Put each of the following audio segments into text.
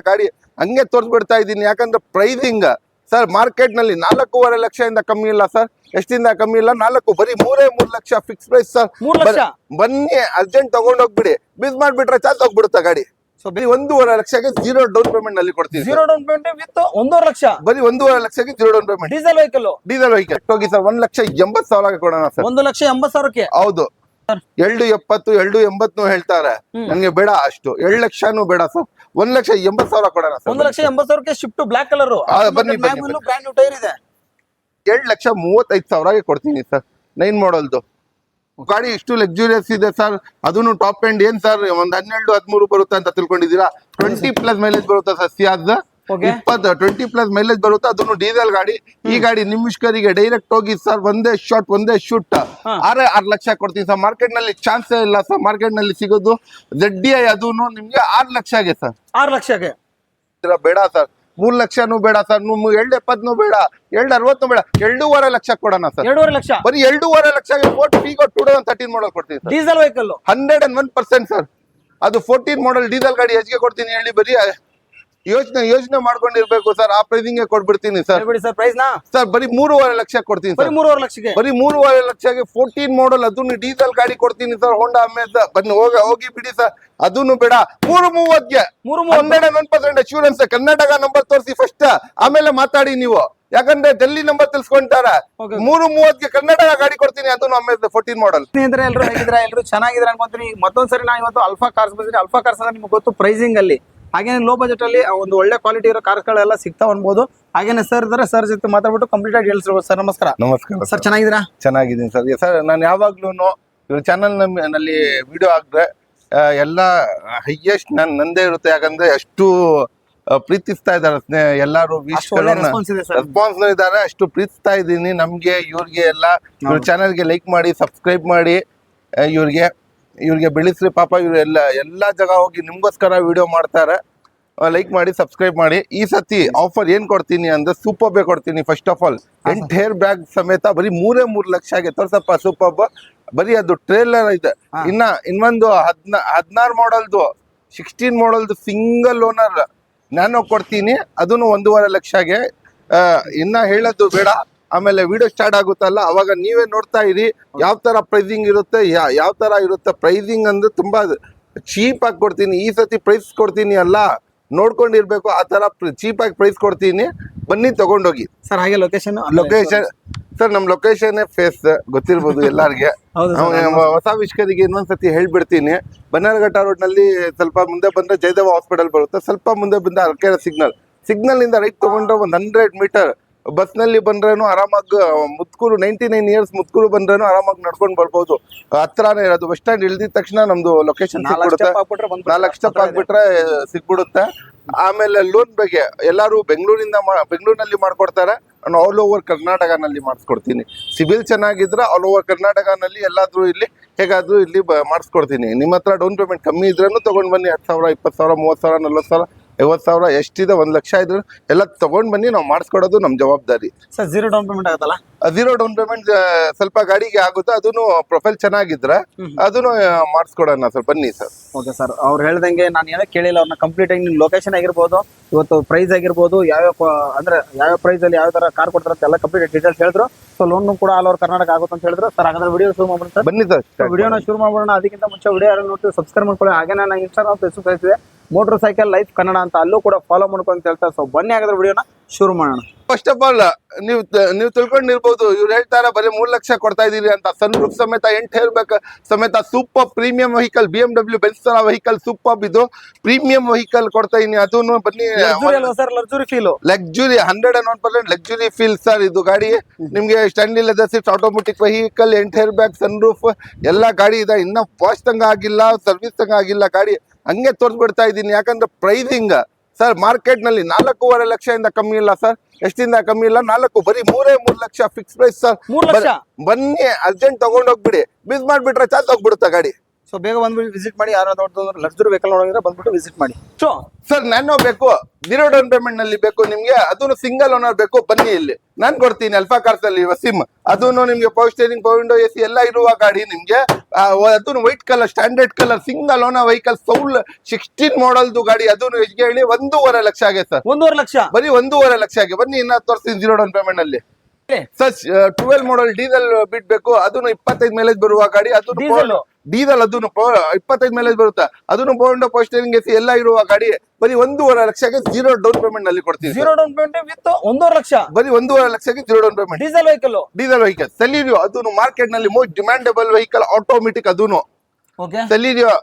ಗಾಡಿ ಹಂಗೆ ತೋರಿಸ್ಬಿಡ್ತಾ ಇದ್ದೀನಿ. ಯಾಕಂದ್ರೆ ಪ್ರೈಸಿಂಗ್ ಸರ್ ಮಾರ್ಕೆಟ್ ನಲ್ಲಿ 4.5 ಲಕ್ಷದಿಂದ ಕಮ್ಮಿ ಇಲ್ಲ ಸರ್. ಎಷ್ಟಿಂದ ಕಮ್ಮಿ ಇಲ್ಲ, 4 ಬರೀ 3 lakh fix price sir. 3 lakh ಬನ್ನಿ ಅರ್ಜೆಂಟ್ ತಗೊಂಡೋಗ್ಬಿಡಿ, ಬಿಸ್ ಮಾಡ್ಬಿಟ್ರೆ ಚಾತ್ ಹೋಗ್ಬಿಡುತ್ತೆ ಗಾಡಿ. ಬರೀ 1.5 ಲಕ್ಷಕ್ಕೆ 0 ಡೌನ್ ಪೇಮೆಂಟ್ ನಲ್ಲಿ ಕೊಡ್ತೀವಿ. 0 ಡೌನ್ ಪೇಮೆಂಟ್ ವಿತ್ 1.5 ಲಕ್ಷ, ಬರೀ 1.5 ಲಕ್ಷಕ್ಕೆ 0 ಡೌನ್ ಪೇಮೆಂಟ್. ಡೀಸೆಲ್ ವೆಹಿಕಲ್ ಹೋಗಿ ಸರ್ 1,80,000 ಕೊಡೋಣ ಸರ್. 1,80,000ಕ್ಕೆ. ಹೌದು, 2.70 2.80 ಹೇಳ್ತಾರೆ. ನನ್ಗೆ ಬೇಡ ಅಷ್ಟು, 2 ಲಕ್ಷನೂ ಬೇಡ ಸರ್. 1,80,000 ಕೊಡೋಣ ಸರ್. 1,80,000ಕ್ಕೆ ಶಿಫ್ಟ್ ಬ್ಲಾಕ್ ಕಲರ್ ಬನ್ನಿ ಬ್ರ್ಯಾಂಡ್ ನ್ಯೂ ಟೈರ್ ಇದೆ. 2,35,000 ಕೊಡ್ತೀನಿ ಸರ್. 9 ಮಾಡಲ್ದು ಗಾಡಿ ಇಷ್ಟು ಲಕ್ಸುರಿಯಸ್ ಇದೆ ಸರ್. ಅದನ್ನು ಟಾಪ್ ಎಂಡ್ ಏನ್ ಸರ್, ಒಂದ್ 12-13 ಬರುತ್ತೆ ಅಂತ ತಿಳ್ಕೊಂಡಿದ್ದೀರಾ? 20+ ಮೈಲೇಜ್ ಬರುತ್ತೆ ಸರ್. ಸಿಯಾಜ್ 20+ ಮೈಲೇಜ್ ಬರುತ್ತೆ. ಅದನ್ನು ಡೀಸೆಲ್ ಗಾಡಿ. ಈ ಗಾಡಿ ನಿಮಿಷ್ಕರಿಗೆ ಡೈರೆಕ್ಟ್ ಹೋಗಿ ಸರ್, ಒಂದೇ ಶೂಟ್ 6 ಲಕ್ಷ ಕೊಡ್ತೀನಿ ಸರ್. ಮಾರ್ಕೆಟ್ ನಲ್ಲಿ ಚಾನ್ಸೇ ಇಲ್ಲ ಸರ್. ಮಾರ್ಕೆಟ್ ನಲ್ಲಿ ಸಿಗೋದು ZDI ಅದನ್ನು ನಿಮ್ಗೆ 6 ಲಕ್ಷಗೆ ಸರ್. 6 ಲಕ್ಷಕ್ಕೆ ಬೇಡ ಸರ್. 3 ಲಕ್ಷನೂ ಬೇಡ ಸರ್. 2.70 ಬೇಡ, 2.60 ಬೇಡ, 2.5 ಲಕ್ಷ ಕೊಡೋಣ ಸರ್. 2.5 ಲಕ್ಷ ಬರೀ 2.5 ಲಕ್ಷಗೆ 2013 ಮಾಡಲ್ ಕೊಡ್ತೀನಿ ಸರ್. Diesel vehicle 101% sir. ಅದು 14 ಮಾಡಲ್ ಡೀಸೆಲ್ ಗಾಡಿ ಹೆಚ್ಚಿಗೆ ಕೊಡ್ತೀನಿ ಹೇಳಿ. ಬರೀ ಯೋಚನೆ ಮಾಡ್ಕೊಂಡಿರ್ಬೇಕು ಸರ್. ಆ ಪ್ರೈಸಿಂಗ್ ಕೊಟ್ಬಿಡ್ತೀನಿ ಸರ್. ಪ್ರೈಸ್ ನಾ ಸರ್ ಬರೀ 3.5 ಲಕ್ಷ ಕೊಡ್ತೀನಿ ಸರ್. 3.5 ಲಕ್ಷಕ್ಕೆ ಬರೀ 3.5 ಲಕ್ಷಕ್ಕೆ 14 ಮಾಡಲ್ ಅದನ್ನು ಡೀಸೆಲ್ ಗಾಡಿ ಕೊಡ್ತೀನಿ ಸರ್. ಹೋಂಡಾ ಅಮೇಜ್ ಬನ್ನಿ, ಹೋಗಿ ಬಿಡಿ ಸರ್. ಅದನ್ನು ಬೇಡ. 3.30ಗೆ 101% ಅಶ್ಯೂರೆನ್ಸ್. ಕರ್ನಾಟಕ ನಂಬರ್ ತೋರಿಸಿ ಫಸ್ಟ್, ಆಮೇಲೆ ಮಾತಾಡಿ ನೀವು. ಯಾಕಂದ್ರೆ ಡೆಲ್ಲಿ ನಂಬರ್ ತಿಳ್ಸ್ಕೊಂತಾರ. 3.30ಗೆ ಕರ್ನಾಟಕ ಗಾಡಿ ಕೊಡ್ತೀನಿ. ಅದನ್ನು ಅಮೇಜ್ 14 ಮಾಡಲ್. ಸ್ನೇಹಿತರೆ ಎಲ್ಲರೂ ಹೇಗಿದ್ರೆ, ಎಲ್ಲರೂ ಚೆನ್ನಾಗಿದ್ರೆ ಅನ್ಕೊಂತೀನಿ. ಮತ್ತೊಂದ್ಸರಿ ನಾವು ಇವತ್ತು ಅಲ್ಫಾ ಕಾರ್ಸ್ ಬಂದಿರಿ. ಅಲ್ಫಾ ಕಾರ್ಸ್ ಅಂದ್ರೆ ನಿಮ್ಗೆ ಗೊತ್ತು, ಪ್ರೈಸಿಂಗ್ ಅಲ್ಲಿ ಹಾಗೇನೆ ಲೋ ಬಜೆಟ್ ಅಲ್ಲಿ ಒಂದು ಒಳ್ಳೆ ಕ್ವಾಲಿಟಿ ಇರೋ ಕಾರ್ಸ್ಗಳೆಲ್ಲ ಸಿಗ್ತಾವ ಅನ್ಬೋದು. ಹಾಗೇನೆ ಸರ್ ಇದಾರೆ, ಸರ್ ಜೊತೆ ಮಾತಾಡ್ಬಿಟ್ಟು ಕಂಪ್ಲೀಟ್ ಆಗಿ ಹೇಳ್ತಿರ್ಬೋದು. ಸರ್ ನಮಸ್ಕಾರ. ನಮಸ್ಕಾರ ಸರ್, ಚೆನ್ನಾಗಿದ್ದೀರಾ? ಚೆನ್ನಾಗಿದ್ದೀನಿ ಸರ್. ಸರ್ ನಾನು ಯಾವಾಗ್ಲೂ ಇವ್ರ ಚಾನಲ್ ನಲ್ಲಿ ವಿಡಿಯೋ ಹಾಕಿದ್ರೆ ಎಲ್ಲ ಹೈಯೆಸ್ಟ್ ನಂದೇ ಇರುತ್ತೆ. ಯಾಕಂದ್ರೆ ಅಷ್ಟು ಪ್ರೀತಿಸ್ತಾ ಇದಾರೆ ಎಲ್ಲಾರು. ರೆಸ್ಪಾನ್ಸ್ ಇದಾರೆ, ಅಷ್ಟು ಪ್ರೀತಿಸ್ತಾ ಇದ್ದೀನಿ. ನಮ್ಗೆ ಇವ್ರಿಗೆ ಎಲ್ಲ ಇವ್ರ ಚಾನಲ್ಗೆ ಲೈಕ್ ಮಾಡಿ, ಸಬ್ಸ್ಕ್ರೈಬ್ ಮಾಡಿ. ಇವ್ರಿಗೆ ಬೆಳೆಸ್ರಿ ಪಾಪ. ಇವ್ರು ಎಲ್ಲಾ ಜಾಗ ಹೋಗಿ ನಿಮ್ಗೋಸ್ಕರ ವಿಡಿಯೋ ಮಾಡ್ತಾರೆ. ಲೈಕ್ ಮಾಡಿ, ಸಬ್ಸ್ಕ್ರೈಬ್ ಮಾಡಿ. ಈ ಸತಿ ಆಫರ್ ಏನ್ ಕೊಡ್ತೀನಿ ಅಂದ್ರೆ ಸೂಪರ್ ಬೇ ಕೊಡ್ತೀನಿ. First of all entire bag ಸಮೇತ ಬರೀ 3 ಲಕ್ಷಗೆ ತೋರ್ಸಪ್ಪ. ಸೂಪರ್ ಬರೀ ಅದು ಟ್ರೇಲರ್ ಇದೆ. ಇನ್ನೊಂದು 16 ಮಾಡಲ್ದು 16 ಮಾಡಲ್ದು ಸಿಂಗಲ್ ಓನರ್ ನಾನು ಕೊಡ್ತೀನಿ. ಅದನ್ನು 1.5 ಲಕ್ಷಗೆ. ಇನ್ನ ಹೇಳೋದು ಬೇಡ. ಆಮೇಲೆ ವಿಡಿಯೋ ಸ್ಟಾರ್ಟ್ ಆಗುತ್ತಲ್ಲ, ಅವಾಗ ನೀವೇ ನೋಡ್ತಾ ಇರಿ ಯಾವ ತರ ಪ್ರೈಸಿಂಗ್ ಇರುತ್ತೆ, ಯಾವ ತರ ಇರುತ್ತೆ. ಪ್ರೈಸಿಂಗ್ ಅಂದ್ರೆ ತುಂಬಾ ಚೀಪ್ ಆಗಿ ಕೊಡ್ತೀನಿ. ಈ ಸತಿ ಪ್ರೈಸ್ ಕೊಡ್ತೀನಿ ಅಲ್ಲ, ನೋಡ್ಕೊಂಡಿರ್ಬೇಕು. ಆ ತರ ಚೀಪ್ ಆಗಿ ಪ್ರೈಸ್ ಕೊಡ್ತೀನಿ. ಬನ್ನಿ ತಗೊಂಡೋಗಿ ಸರ್. ಹಾಗೆ ಲೊಕೇಶನ್ ಸರ್, ನಮ್ ಲೊಕೇಶನ್ ಫೇಸ್ ಗೊತ್ತಿರ್ಬೋದು ಎಲ್ಲಾರ್ಗೆ. ಹೊಸ ವಿಷ್ಕರಿಗೆ ಇನ್ನೊಂದ್ಸತಿ ಹೇಳ್ಬಿಡ್ತೀನಿ. ಬನ್ನರ್ಘಟ್ಟ ರೋಡ್ ನಲ್ಲಿ ಸ್ವಲ್ಪ ಮುಂದೆ ಬಂದ್ರೆ ಜಯದೇವ ಹಾಸ್ಪಿಟಲ್ ಬರುತ್ತೆ. ಸ್ವಲ್ಪ ಮುಂದೆ ಬಂದ್ರೆ ಅರಕೆರೆ ಸಿಗ್ನಲ್ ಇಂದ ರೈಟ್ ತಗೊಂಡ್ರೆ 100 ಮೀಟರ್ ಬಸ್ ನಲ್ಲಿ ಬಂದ್ರೇನು ಆರಾಮಾಗಿ ಮುತ್ಕೂರು 99 ಇಯರ್ಸ್ ಮುತ್ಕೂರು ಬಂದ್ರೇನು ಆರಾಮಾಗಿ ನಡ್ಕೊಂಡು ಬರ್ಬೋದು. ಹತ್ರನೇ ಇರೋದು. ಬಸ್ ಸ್ಟ್ಯಾಂಡ್ ಇಳ್ದಿದ ತಕ್ಷಣ ನಮ್ದು ಲೊಕೇಶನ್ ಸಿಕ್ಬಿಡುತ್ತೆ. 4 ಸ್ಟೆಪ್ ಆಗ್ಬಿಟ್ರೆ ಸಿಕ್ಬಿಡುತ್ತೆ. ಆಮೇಲೆ ಲೋನ್ ಬಗ್ಗೆ ಎಲ್ಲಾರು ಬೆಂಗಳೂರಿನಲ್ಲಿ ಮಾಡ್ಕೊಡ್ತಾರೆ. ನಾನು ಆಲ್ ಓವರ್ ಕರ್ನಾಟಕನಲ್ಲಿ ಮಾಡಿಸ್ಕೊಡ್ತೀನಿ. ಸಿಬಿಲ್ ಚೆನ್ನಾಗಿದ್ರೆ ಆಲ್ ಓವರ್ ಕರ್ನಾಟಕನಲ್ಲಿ ಎಲ್ಲಾದ್ರೂ ಇಲ್ಲಿ ಹೇಗಾದ್ರೂ ಇಲ್ಲಿ ಮಾಡಿಸ್ಕೊಡ್ತೀನಿ. ನಿಮ್ಮ ಹತ್ರ ಡೌನ್ ಪೇಮೆಂಟ್ ಕಮ್ಮಿ ಇದ್ರೂ ತಗೊಂಡ್ ಬನ್ನಿ. 10,000 20,000 30,000 40,000 50,000 ಎಷ್ಟಿದೆ 1 ಲಕ್ಷ ಇದ್ರೆ ಎಲ್ಲ ತಗೊಂಡ್ ಬನ್ನಿ. ನಾವು ಮಾಡಿಸ್ಕೊಡೋದು ನಮ್ ಜವಾಬ್ದಾರಿ ಸರ್. 0 ಡೌನ್ ಪೇಮೆಂಟ್ ಆಗುತ್ತಲ್ಲ? 0 ಡೌನ್ ಪೇಮೆಂಟ್ ಸ್ವಲ್ಪ ಗಾಡಿಗೆ ಆಗುತ್ತೆ. ಅದನ್ನು ಪ್ರೊಫೈಲ್ ಚೆನ್ನಾಗಿದ್ರೆ ಅದನ್ನು ಮಾಡಿಸ್ಕೊಡೋಣ ಸರ್. ಬನ್ನಿ ಸರ್. ಓಕೆ ಸರ್, ಅವ್ರು ಹೇಳ್ದಂಗೆ ನಾನು ಏನೋ ಕೇಳಿಲ್ಲ ಅವ್ರನ್ನ. ಕಂಪ್ಲೀಟ್ ಆಗಿ ನಿಮ್ ಲೊಕೇಶನ್ ಆಗಿರ್ಬೋದು, ಇವತ್ತು ಪ್ರೈಸ್ ಆಗಿರ್ಬೋದು, ಯಾವ ಪ್ರೈಸ್ ಅಲ್ಲಿ ಯಾವ ತರ ಕಾರ್ ಕೊಡ್ತಾರೆ ಅಂತ ಎಲ್ಲ ಕಂಪ್ಲೀಟ್ ಡೀಟೇಲ್ಸ್ ಹೇಳಿದ್ರು. ಸೊ ಲೋನ್ ಕೂಡ ಆಲ್ ಓವರ್ ಕರ್ನಾಟಕ ಆಗುತ್ತೆ ಅಂತ ಹೇಳಿದ್ರು ಸರ್. ಹಾಗಾದ್ರೆ ವಿಡಿಯೋ ಶುರು ಮಾಡೋಣ ಸರ್. ಬನ್ನಿ ಸರ್, ವಿಡಿಯೋನ ಶುರು ಮಾಡೋಣ. ಅದಕ್ಕಿಂತ ಮುಂಚೆ ವಿಡಿಯೋ ಯಾರು ನೋಡ್ತೀವಿ ಸಬ್ಸ್ಕ್ರೈಬ್ ಮಾಡ್ಕೊಳ್ಳಿ. ಹಾಗೆ ನಾನು ಇನ್ಸ್ಟಾಗ್ರಾಮ್ ಫೇಸ್ಬುಕ್ ಇದೆ ಮೋಟರ್ ಸೈಕಲ್ ಲೈಫ್ ಕನ್ನಡ ಅಂತ, ಅಲ್ಲೂ ಕೂಡ ಫಾಲೋ ಮಾಡ್ಕೊಂಡು ಹೇಳ್ತಾರೆ. ಸೊ ಬನ್ನಿ ಹಾಗಾದ್ರೆ ವಿಡಿಯೋನ ಶುರು ಮಾಡೋಣ. ಫಸ್ಟ್ ಆಫ್ ಆಲ್ ನೀವು ತಿಳ್ಕೊಂಡಿರ್ಬೋದು, ಇವ್ರು ಹೇಳ್ತಾರೆ ಬರೀ 3 ಲಕ್ಷ ಕೊಡ್ತಾ ಇದೀರಿ ಅಂತ. ಸನ್ ರೂಫ್ ಸಮೇತ 8 ಹೇರ್ಬೇಕು ಸಮೇತ super premium vehicle BMW Benz ತರ ವೆಹಿಕಲ್ ಸೂಪರ್. ಇದು ಪ್ರೀಮಿಯಂ ವೆಹಿಕಲ್ ಕೊಡ್ತಾ ಇದೀನಿ. ಅದನ್ನು ಬನ್ನಿ. Luxury feel, luxury 101% luxury feel sir. ಇದು ಗಾಡಿ ನಿಮ್ಗೆ ಸ್ಟ್ಯಾಂಡಿ leather seats, automatic vehicle, 8 airbag, sunroof ಎಲ್ಲ ಗಾಡಿ ಇದೆ. ಇನ್ನ ವಾಶ್ ತಂಗ ಆಗಿಲ್ಲ, ಸರ್ವಿಸ್ ತಂಗ ಆಗಿಲ್ಲ. ಗಾಡಿ ಹಂಗೆ ತೋರಿಸ್ಬಿಡ್ತಾ ಇದ್ದೀನಿ. ಯಾಕಂದ್ರೆ ಪ್ರೈಸಿಂಗ್ ಸರ್ ಮಾರ್ಕೆಟ್ ನಲ್ಲಿ 4.5 ಲಕ್ಷದಿಂದ ಕಮ್ಮಿ ಇಲ್ಲ ಸರ್. ಎಷ್ಟಿಂದ ಕಮ್ಮಿ ಇಲ್ಲ, 4 ಬರೀ 3 lakh fix price sir. 3 lakh ಬನ್ನಿ ಅರ್ಜೆಂಟ್ ತಗೊಂಡೋಗ್ಬಿಡಿ, ಬಿಸ್ ಮಾಡ್ಬಿಟ್ರೆ ಚಾತ್ ಹೋಗ್ಬಿಡುತ್ತೆ ಗಾಡಿ. ಸೊ ಬೇಗ ಬಂದ್ಬಿಟ್ಟು ವಿಸಿಟ್ ಮಾಡಿ. ಯಾರು ದೊಡ್ಡ ಲಕ್ಸುರಿ ವೆಹಿಕಲ್ ನೋಡಿದ್ರೆ ಬಂದ್ಬಿಟ್ಟು ವಿಸಿಟ್ ಮಾಡಿ. ಸೊ ಸರ್ ನ್ಯಾನೋ ಬೇಕು, 0 ಡೌನ್ ಪೇಮೆಂಟ್ ನಲ್ಲಿ ಬೇಕು ನಿಮ್ಗೆ, ಅದನ್ನು ಸಿಂಗಲ್ ಓನರ್ ಬೇಕು, ಬನ್ನಿ ಇಲ್ಲಿ ನಾನ್ ಕೊಡ್ತೀನಿ ಅಲ್ಫಾ ಕಾರ್ಸ್ ಅಲ್ಲಿ ವಸೀಮ್. ಅದನ್ನು ನಿಮ್ಗೆ power steering, power window, AC ಎಲ್ಲ ಇರುವ ಗಾಡಿ ನಿಮ್ಗೆ. ಅದನ್ನು white colour, standard colour, single owner vehicle, 16 ಮಾಡಲ್ದು ಗಾಡಿ. ಅದನ್ನು ಹೆಚ್ಚಿಗೆ ಹೇಳಿ 1.5 ಲಕ್ಷ ಆಗಿದೆ ಸರ್. 1.5 ಲಕ್ಷ, ಬರೀ 1.5 ಲಕ್ಷ ಆಗಿ. ಬನ್ನಿ ಇನ್ನ ತೋರಿಸ್ತೀನಿ 0 ಡೌನ್ ಪೇಮೆಂಟ್ ನಲ್ಲಿ. ಸರ್ 12 ಮಾಡಲ್ ಡೀಸೆಲ್ ಬಿಡ್ಬೇಕು, ಅದನ್ನು 25 ಮೈಲೇಜ್ ಬರುವ ಗಾಡಿ. ಅದನ್ನು ಡೀಸೆಲ್, ಅದನ್ನು 25 ಮೈಲೇಜ್ ಬರುತ್ತೆ. ಅದನ್ನು ಪವರ್ ಪವರ್ ಸ್ಟೇರಿಂಗ್ AC ಎಲ್ಲ ಇರುವ ಗಾಡಿ. ಬರೀ 1.5 ಲಕ್ಷಕ್ಕೆ 0 ಡೌನ್ ಪೇಮೆಂಟ್ ನಲ್ಲಿ ಕೊಡ್ತೀನಿ. 0 ಡೌನ್ ಪೇಮೆಂಟ್ ವಿತ್ 1.5 ಲಕ್ಷ, ಬರೀ 1.5 ಲಕ್ಷಕ್ಕೆ 0 ಡೌನ್ ಪೇಮೆಂಟ್. ಡೀಸೆಲ್ ವೆಹಿಕಲ್ ಸೆಲಿರಿಯೋ, ಅದನ್ನು ಮಾರ್ಕೆಟ್ ನಲ್ಲಿ ಮೋಸ್ಟ್ ಡಿಮ್ಯಾಂಡಬಲ್ ವೆಹಿಕಲ್, ಆಟೋಮೆಟಿಕ್. ಅದನ್ನು ಓಕೆ, ಸೆಲಿರಿಯೋ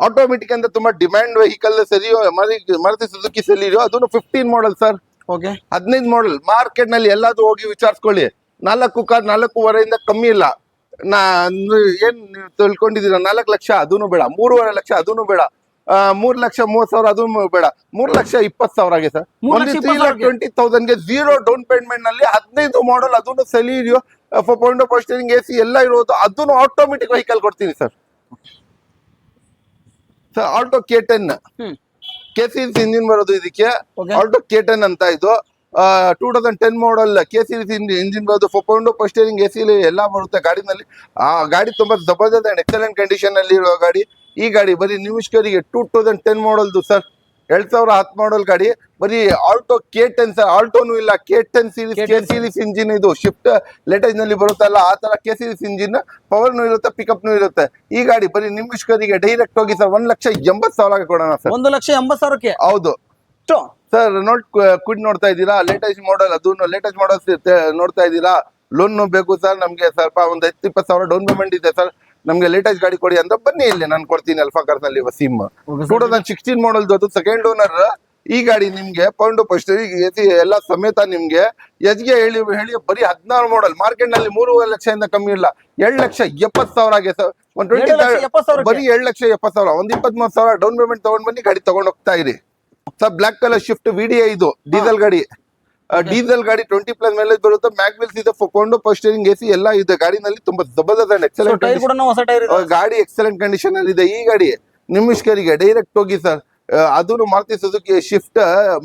ಆಟೋಮೆಟಿಕ್ ಅಂತ ತುಂಬಾ ಡಿಮ್ಯಾಂಡ್ ವೆಹಿಕಲ್. ಸೆಲಿರಿಯೋ, ಮಾರುತಿ ಸುಜುಕಿ ಸೆಲಿರಿಯೋ, ಅದನ್ನು 15 ಮಾಡಲ್ ಸರ್. ಓಕೆ, 15 ಮಾಡಲ್. ಮಾರ್ಕೆಟ್ ನಲ್ಲಿ ಎಲ್ಲಾದ್ರೂ ಹೋಗಿ ವಿಚಾರಿಸ್ಕೊಳ್ಳಿ, 4 ಕಾರ್ 4.5 ಕಮ್ಮಿ ಇಲ್ಲ. ಏನ್ ನೀವು ತಿಳ್ಕೊಂಡಿದೀರ? 4 ಲಕ್ಷ ಅದನ್ನು ಬೇಡ, 3.5 ಲಕ್ಷ ಅದನ್ನು ಬೇಡ, 3,30,000 ಅದನ್ನು ಬೇಡ, 3,20,000 ಆಗಿದೆ ಸರ್. 3,20,000ಗೆ 0 ಡೌನ್ ಪೇಮೆಂಟ್ ನಲ್ಲಿ 15 ಮಾಡಲ್, ಅದನ್ನು ಸೆಲಿರಿಯೋ, ಪವರ್ ಸ್ಟೇರಿಂಗ್, AC ಎಲ್ಲ ಇರೋದು, ಅದನ್ನು ಆಟೋಮೆಟಿಕ್ ವೆಹಿಕಲ್ ಕೊಡ್ತೀನಿ sir. Alto K10 K-series engine ಬರೋದು ಇದಕ್ಕೆ. ಆಲ್ಟೋ K10 ಅಂತ ಇದು 2010 ಮಾಡಲ್ K-series ಇಂಜಿನ್ ಬರೋದು. ಪವರ್ ಸ್ಟೇರಿಂಗ್, AC ಎಲ್ಲ ಬರುತ್ತೆ ಗಾಡಿನಲ್ಲಿ. ಆ ಗಾಡಿ ತುಂಬಾ ಜಬರ್ದಸ್ತ್ ಅಂಡ್ ಎಕ್ಸಲೆಂಟ್ ಕಂಡೀಷನ್ ಅಲ್ಲಿ ಇರೋ ಗಾಡಿ. ಈ ಗಾಡಿ ಬರೀ ನಿಮಿಷ್ಕರಿಗೆ 2010 ಮಾಡಲ್ದು ಸರ್, 2010 ಮಾಡಲ್ ಗಾಡಿ. ಬರೀ ಆಲ್ಟೋ K10 ಸರ್. ಆಲ್ಟೋನು ಇಲ್ಲ, K10 ಸೀರೀಸ್, K-series ಇಂಜಿನ್ ಇದು. ಶಿಫ್ಟ್ ಲೇಟೇಜ್ ನಲ್ಲಿ ಬರುತ್ತಲ್ಲ ಆ ತರ K-series ಇಂಜಿನ್. ಪವರ್ನು ಇರುತ್ತೆ, ಪಿಕಪ್ನು ಇರುತ್ತೆ. ಈ ಗಾಡಿ ಬರೀ ನಿಮಿಷ್ಕರಿಗೆ ಡೈರೆಕ್ಟ್ ಹೋಗಿ ಸರ್ 1,80,000 ಕೊಡೋಣ ಸರ್. 1,80,000ಕ್ಕೆ. ಹೌದು ಸರ್. ಕ್ವಿಡ್ ನೋಡ್ತಾ ಇದ್ದೀರಾ? ಲೇಟೆಸ್ಟ್ ಮಾಡಲ್, ಅದನ್ನು ಲೇಟೆಸ್ಟ್ ಮಾಡಲ್ ನೋಡ್ತಾ ಇದ್ದೀರಾ? ಲೋನ್ ಬೇಕು ಸರ್ ನಮ್ಗೆ, ಸ್ವಲ್ಪ ಒಂದು 10-20,000 ಡೌನ್ ಪೇಮೆಂಟ್ ಇದೆ ಸರ್, ನಮ್ಗೆ ಲೇಟೆಸ್ಟ್ ಗಾಡಿ ಕೊಡಿ ಅಂತ ಬನ್ನಿ ಇಲ್ಲಿ ನಾನು ಕೊಡ್ತೀನಿ ಅಲ್ಫಾ ಕಾರ್ಸ್ ನಲ್ಲಿ ವಸೀಮ್. 2016 ಮಾಡಲ್ ಅದು ಸೆಕೆಂಡ್ ಓನರ್. ಈ ಗಾಡಿ ನಿಮ್ಗೆ ಪವರ್ ಸ್ಟೇರಿಂಗ್, AC ಎಲ್ಲ ಸಮೇತ ನಿಮ್ಗೆ ಹೆಚ್ಚಿಗೆ ಹೇಳಿ ಬರೀ 16 ಮಾಡಲ್. ಮಾರ್ಕೆಟ್ ನಲ್ಲಿ 3.5 ಲಕ್ಷದಿಂದ ಕಮ್ಮಿ ಇಲ್ಲ. 2,70,000 ಆಗಿದೆ ಸರ್. 120 ಬರೀ 2,70,000, 23,000 ಡೌನ್ ಪೇಮೆಂಟ್ ತಗೊಂಡ್ ಬನ್ನಿ, ಗಾಡಿ ತಗೊಂಡ್ ಹೋಗ್ತಾ ಇರಿ sir. Black colour shift VDI ಇದು, ಡೀಸೆಲ್ ಗಾಡಿ. 20+ ಮೈಲೇಜ್ ಬರುತ್ತೆ. ಮ್ಯಾಗ್ವಿಲ್ಸ್ ಇದೆ, ಪವರ್ ಸ್ಟೇರಿಂಗ್, AC ಎಲ್ಲ ಇದೆ ಗಾಡಿನಲ್ಲಿ. ತುಂಬಾ ಜಬರ್ದಸ್ತ್ ಅಂಡ್ ಎಕ್ಸಲೆಂಟ್ ಗಾಡಿ, ಎಕ್ಸಲೆಂಟ್ ಕಂಡೀಷನ್ ಅಲ್ಲಿ ಇದೆ ಈ ಗಾಡಿ. ನಿಮಿಷ್ಕರಿಗೆ ಡೈರೆಕ್ಟ್ ಹೋಗಿ ಸರ್. ಅದನ್ನು ಮಾರುತಿ ಸುಜುಕಿ ಶಿಫ್ಟ್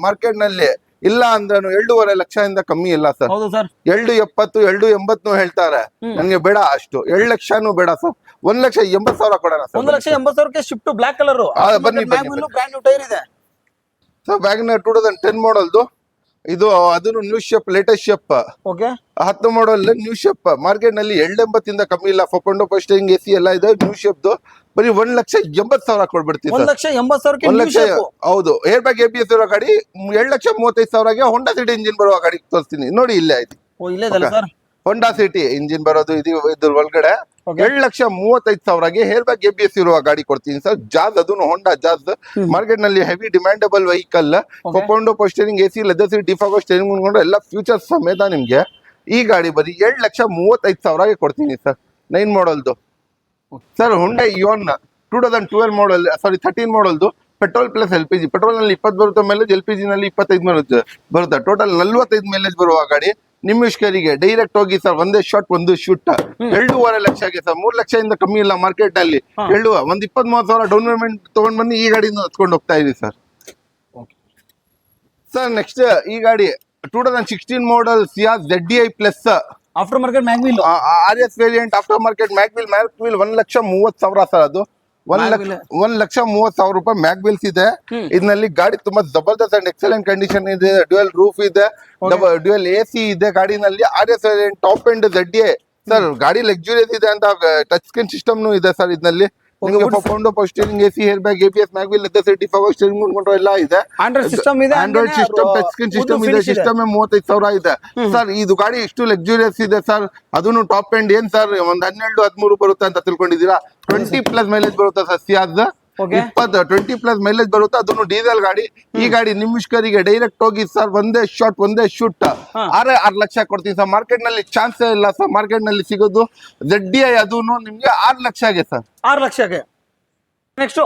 ಮಾರ್ಕೆಟ್ ನಲ್ಲಿ ಇಲ್ಲ ಅಂದ್ರೂ 2.5 ಲಕ್ಷದಿಂದ ಕಮ್ಮಿ ಇಲ್ಲ ಸರ್. 2.70, 2.80 ಹೇಳ್ತಾರೆ. ನನ್ಗೆ ಬೇಡ ಅಷ್ಟು, 2 ಲಕ್ಷನೂ ಬೇಡ ಸರ್. 1,80,000 ಕೊಡೋಣ ಸರ್. 1,80,000ಕ್ಕೆ ಶಿಫ್ಟ್ ಬ್ಲಾಕ್ ಕಲರ್. ಬನ್ನಿ ಬ್ರ್ಯಾಂಡ್ ನ್ಯೂ ಟೈರ್ ಇದೆ ಸರ್. ವ್ಯಾಗನರ್ 2010 ಮಾಡಲ್ದು ಇದು. ಅದನ್ನು new shape, latest shape. Okay, 10 model new shape. Market ನಲ್ಲಿ 2.80 ಕಮ್ಮಿ ಇಲ್ಲ. ಪವರ್ ಸ್ಟೇರಿಂಗ್, AC ಎಲ್ಲ ಇದೆ, ನ್ಯೂ ಶೇಪ್ದು. ಬರೀ 1,80,000 ಕೊಡ್ಬಿಡ್ತೀವಿ ಸರ್. 1,80,000ಕ್ಕೆ. ಹೌದು, ಏರ್ ಬ್ಯಾಗ್ ABS ಇರೋ ಗಾಡಿ. 2,35,000ಗೆ ಹೋಂಡಾ ಸಿಟಿ ಇಂಜಿನ್ ಬರುವ ಗಾಡಿ ತೋರಿಸ್ತೀನಿ ನೋಡಿ. ಇಲ್ಲೇ ಆಯ್ತು, ಹೋಂಡಾ ಸಿಟಿ ಇಂಜಿನ್ ಬರೋದು ಇದು. ಇದ್ರ ಒಳಗಡೆ 2,35,000ಗೆ ಏರ್ ಬ್ಯಾಗ್ ABS ಇರುವ ಗಾಡಿ ಕೊಡ್ತೀನಿ ಸರ್. ಜಾಜ್, ಅದನ್ನು ಹೋಂಡಾ ಜಾಜ್. ಮಾರ್ಕೆಟ್ ನಲ್ಲಿ heavy demandable vehicle. Power steering, AC leather seat, defogger steering ಮುಂದ್ಕೊಂಡು ಎಲ್ಲ ಫ್ಯೂಚರ್ಸ್ ಸಮೇತ ನಿಮ್ಗೆ. ಈ ಗಾಡಿ ಬರೀ 2,35,000ಗೆ ಕೊಡ್ತೀನಿ ಸರ್. 9 ಮಾಡಲ್ದು sir. Hyundai Eon 2012 model, sorry 13 ಮಾಡಲ್ದು. Petrol plus LPG. ಪೆಟ್ರೋಲ್ ನಲ್ಲಿ 20 ಬರುತ್ತೆ ಮೈಲೇಜ್, LPG ನಲ್ಲಿ 25 ಬರುತ್ತೆ. ಟೋಟಲ್ 45 ಮೈಲೇಜ್ ಬರುವ ಗಾಡಿ. ನಿಮಿಷ್ಕರಿಗೆ ಡೈರೆಕ್ಟ್ ಹೋಗಿ ಸರ್, ಒಂದೇ ಶಾಟ್ ಒಂದು ಶೂಟ್. 2.5 ಲಕ್ಷಗೆ ಸರ್. 3 ಲಕ್ಷದಿಂದ ಕಮ್ಮಿ ಇಲ್ಲ ಮಾರ್ಕೆಟ್ ಅಲ್ಲಿ. 23,000 ಡೌನ್ ಪೇಮೆಂಟ್ ತಗೊಂಡ್ ಬಂದು ಈ ಗಾಡಿನ ಹತ್ಕೊಂಡು ಹೋಗ್ತಾ ಇದೀವಿ ಸರ್. ಸರ್ ನೆಕ್ಸ್ಟ್ ಈ ಗಾಡಿ 2016 model Ciaz ZDI plus aftermarket mag wheel, RS variant aftermarket mag wheel. 1,30,000 sir. ಅದು 1,30,000 ರೂಪಾಯಿ ಮ್ಯಾಗ್ವಿಲ್ಸ್ ಇದೆ. ಇದರಲ್ಲಿ ಗಾಡಿ ತುಂಬಾ ಜಬರ್ದಸ್ತ್ ಅಂಡ್ ಎಕ್ಸಲೆಂಟ್ ಕಂಡೀಷನ್ ಇದೆ. ಡ್ಯುಯಲ್ ರೂಫ್ ಇದೆ, ಡ್ಯುಯಲ್ AC ಇದೆ ಗಾಡಿನಲ್ಲಿ. RS variant top end ZDI sir. ಗಾಡಿ ಲಕ್ಸುರಿಯಸ್ ಇದೆ ಅಂತ ಟಚ್ ಸ್ಕ್ರೀನ್ ಸಿಸ್ಟಮ್ ಇದೆ ಸರ್ ಇದರಲ್ಲಿ. Power steering, AC, airbag, ABS, mag wheel, leather seat, defogger steering ಮುಂದ್ಕೊಂಡು ಎಲ್ಲ ಇದೆ. ಆಂಡ್ರಾಯ್ಡ್ ಸಿಸ್ಟಮ್ ಇದೆ, Android system, touch screen system ಇದೆ. ಸಿಸ್ಟಮ್ 35,000 ಇದೆ ಸರ್. ಇದು ಗಾಡಿ ಇಷ್ಟು ಲಕ್ಸುರಿಯಸ್ ಇದೆ ಸರ್. ಅದನ್ನು ಟಾಪ್ ಎಂಡ್ ಏನ್ ಸರ್, ಒಂದ್ 12-13 ಬರುತ್ತೆ ಅಂತ ತಿಳ್ಕೊಂಡಿದ್ದೀರಾ? 20+ ಮೈಲೇಜ್ ಬರುತ್ತೆ ಸರ್. ಸಿಯಾಜ್ 20+ ಮೈಲೇಜ್ ಬರುತ್ತೆ. ಅದನ್ನು ಡೀಸೆಲ್ ಗಾಡಿ. ಈ ಗಾಡಿ ನಿಮಿಷ್ಕರಿಗೆ ಡೈರೆಕ್ಟ್ ಹೋಗಿ ಸರ್, ಒಂದೇ ಶಾಟ್ ಒಂದೇ ಶೂಟ್ 6 ಲಕ್ಷ ಕೊಡ್ತೀವಿ ಸರ್. ಮಾರ್ಕೆಟ್ ನಲ್ಲಿ ಚಾನ್ಸೇ ಇಲ್ಲ ಸರ್. ಮಾರ್ಕೆಟ್ ನಲ್ಲಿ ಸಿಗೋದು ZDI, ಅದನ್ನು ನಿಮ್ಗೆ 6 ಲಕ್ಷಗೆ ಸರ್. 6 ಲಕ್ಷಕ್ಕೆ. Next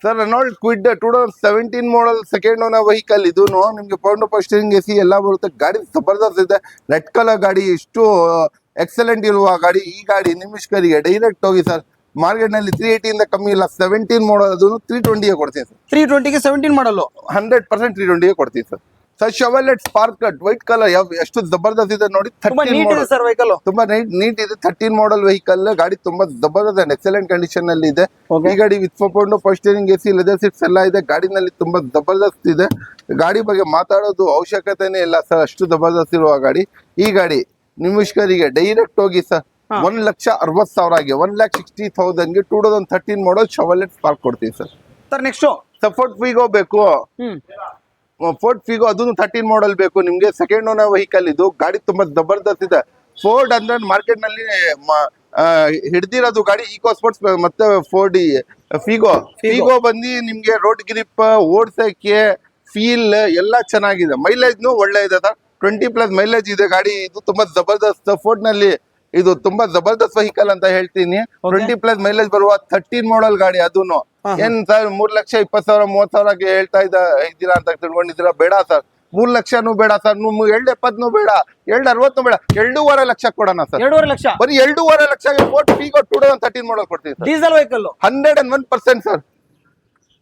sir Renault Kwid 2017 model second owner vehicle. ಇದು ನಿಮ್ಗೆ ಪವರ್ ಸ್ಟೇರಿಂಗ್, AC ಎಲ್ಲ ಬರುತ್ತೆ. ಗಾಡಿ ಜಬರ್ದಸ್ತ್ ಇದೆ. ರೆಡ್ ಕಲರ್ ಗಾಡಿ, ಇಷ್ಟು ಎಕ್ಸಲೆಂಟ್ ಇರುವ ಗಾಡಿ. ಈ ಗಾಡಿ ನಿಮಿಷ್ಕರಿಗೆ ಡೈರೆಕ್ಟ್ ಹೋಗಿ ಸರ್ ಮಾರ್ಕೆಟ್ ನಲ್ಲಿ 380 ಇಂದ ಕಮ್ಮಿ ಇಲ್ಲ. 17 ಮಾಡಲ್ ಅದು 320 ಕೊಡ್ತೀನಿ ಸರ್. 320ಗೆ 17 ಮಾಡಲು 100% 320 ಕೊಡ್ತೀನಿ sir. Sir Chevrolet spark white colour ಎಷ್ಟು ಜಬರ್ದಸ್ತ್ ಇದೆ ನೋಡಿ. ತುಂಬಾ 13 ನೀಟ್ ಇದೆ model. Sir vehicle. ತುಂಬಾ ನೀಟ್ ಇದೆ. 13 ಮಾಡಲ್ ವೆಹಿಕಲ್ ಗಾಡಿ ತುಂಬಾ ಜಬರ್ದಸ್ತ್ ಅಂಡ್ ಎಕ್ಸಲೆಂಟ್ ಕಂಡೀಷನ್ ಅಲ್ಲಿ ಇದೆ. Okay. ಈ ಗಾಡಿ with four power steering AC leather seats ಎಲ್ಲ ಇದೆ. ಗಾಡಿನಲ್ಲಿ ತುಂಬಾ ಜಬರ್ದಸ್ತ್ ಇದೆ. ಗಾಡಿ ಬಗ್ಗೆ ಮಾತಾಡೋದು ಅವಶ್ಯಕತೆನೇ ಇಲ್ಲ ಸರ್, ಅಷ್ಟು ಜಬರ್ದಸ್ತ್ ಇರುವ ಗಾಡಿ. ಈ ಗಾಡಿ ನಿಮಿಷ್ಕರಿಗೆ ಡೈರೆಕ್ಟ್ ಹೋಗಿ ಸರ್ 1,60,000ಗೆ 1,60,000ಗೆ 2013 ಮಾಡಲ್ ಶೆವರ್ಲೆಟ್ ಸ್ಪಾರ್ಕ್ ಕೊಡ್ತೀವಿ sir. Sir next sir Ford Figo ಬೇಕು. ಫೋರ್ಡ್ ಫಿಗೋ ಅದನ್ನು 13 ಮಾಡಲ್ ಬೇಕು ನಿಮ್ಗೆ. ಸೆಕೆಂಡ್ ಓನರ್ ವೆಹಿಕಲ್ ಇದು. ಗಾಡಿ ತುಂಬಾ ಜಬರ್ದಸ್ತ್ ಇದೆ. ಫೋರ್ಡ್ ಅಂದ್ರೆ ಮಾರ್ಕೆಟ್ ನಲ್ಲಿ ಹಿಡ್ದಿರೋದು ಗಾಡಿ ಈಕೋ ಸ್ಪೋರ್ಟ್ಸ್ ಮತ್ತೆ ಫೋರ್ಡ್ ಫಿಗೋ ಬಂದು ನಿಮ್ಗೆ ರೋಡ್ ಗ್ರಿಪ್ ಓಡ್ಸಕ್ಕೆ ಫೀಲ್ ಎಲ್ಲ ಚೆನ್ನಾಗಿದೆ. ಮೈಲೇಜ್ ಒಳ್ಳೆ ಇದೆ ಸರ್. 20+ ಮೈಲೇಜ್ ಇದೆ ಗಾಡಿ. ಇದು ತುಂಬಾ ಜಬರ್ದಸ್ತ್. ಫೋರ್ಡ್ ನಲ್ಲಿ ಇದು ತುಂಬಾ ಜಬರ್ದಸ್ತ್ ವೆಹಿಕಲ್ ಅಂತ ಹೇಳ್ತೀನಿ. 20+ ಮೈಲೇಜ್ ಬರುವ 13 ಮಾಡಲ್ ಗಾಡಿ. ಅದನ್ನು ಏನ್ ಸರ್ 3,20,000 30,000ಗೆ ಹೇಳ್ತಾ ಇದ್ದೀರಾ ಅಂತ ತಿಳ್ಕೊಂಡಿದ್ದೀರಾ? ಬೇಡ ಸರ್, 3 ಲಕ್ಷನೂ ಬೇಡ ಸರ್, 2,70,000 ಬೇಡ, 2,60,000 ಬೇಡ, 2.5 ಲಕ್ಷ ಕೊಡೋಣ ಸರ್. 2.5 ಲಕ್ಷ ಬರೀ 2.5 ಲಕ್ಷಗೆ ಫೋರ್ಡ್ ಫಿಗೋ 2013 ಮಾಡಲ್ ಕೊಡ್ತೀವಿ sir. Diesel vehicle 101% sir.